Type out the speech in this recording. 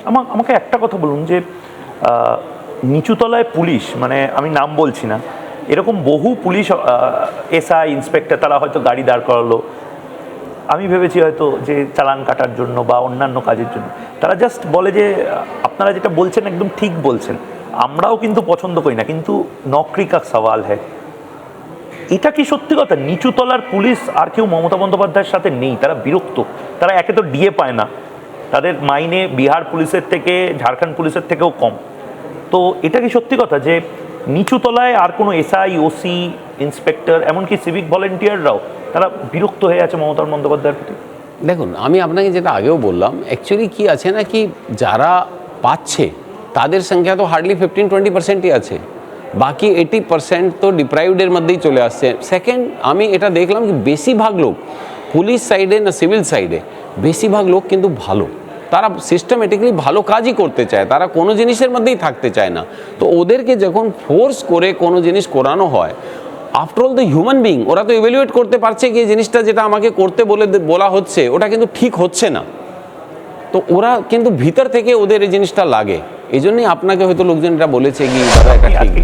আমাকে একটা কথা বলুন যে নিচুতলায় পুলিশ, মানে আমি নাম বলছি না, এরকম বহু পুলিশ এসআই ইন্সপেক্টর তারা হয়তো গাড়ি দাঁড় করালো, আমি ভেবেছি হয়তো যে চালান কাটার জন্য বা অন্যান্য কাজের জন্য, তারা জাস্ট বলে যে আপনারা যেটা বলছেন একদম ঠিক বলছেন, আমরাও কিন্তু পছন্দ করি না, কিন্তু নকরি কা সওয়াল হ্যায়। এটা কি সত্যি কথা? নিচুতলার পুলিশ আর কেউ মমতা বন্দ্যোপাধ্যায়ের সাথে নেই, তারা বিরক্ত, তারা একে তো ডিএ পায় না, তাদের মাইনে বিহার পুলিশের থেকে ঝাড়খণ্ড পুলিশের থেকেও কম। তো এটা কি সত্যি কথা যে নিচুতলায় আর কোনো এসআই ওসি ইন্সপেক্টর এমনকি সিভিক ভলেন্টিয়াররাও তারা বিরক্ত হয়ে আছে মমতা বন্দ্যোপাধ্যায়ের প্রতি? দেখুন, আমি আপনাকে যেটা আগেও বললাম, অ্যাকচুয়ালি কি আছে না, কি যারা পাচ্ছে তাদের সংখ্যা তো হার্ডলি 15-20%ই আছে, বাকি 80% তো ডিপ্রাইভডের মধ্যেই চলে আসছে। সেকেন্ড, আমি এটা দেখলাম কি বেশিরভাগ লোক পুলিশ সাইডে না সিভিল সাইডে, বেশিরভাগ লোক কিন্তু ভালো, তারা সিস্টেমেটিকলি ভালো কাজই করতে চায়, তারা কোনো জিনিসের মধ্যেই থাকতে চায় না। তো ওদেরকে যখন ফোর্স করে কোনো জিনিস করানো হয়, after all the human being, ওরা তো ইভ্যালুয়েট করতে পারছে কি এই জিনিসটা যেটা আমাকে করতে বলা হচ্ছে ওটা কিন্তু ঠিক হচ্ছে না, তো ওরা কিন্তু ভিতর থেকে ওদের এই জিনিসটা লাগে। এই জন্যই আপনাকে হয়তো লোকজন এটা বলেছে কি দাদা এটা ঠিক।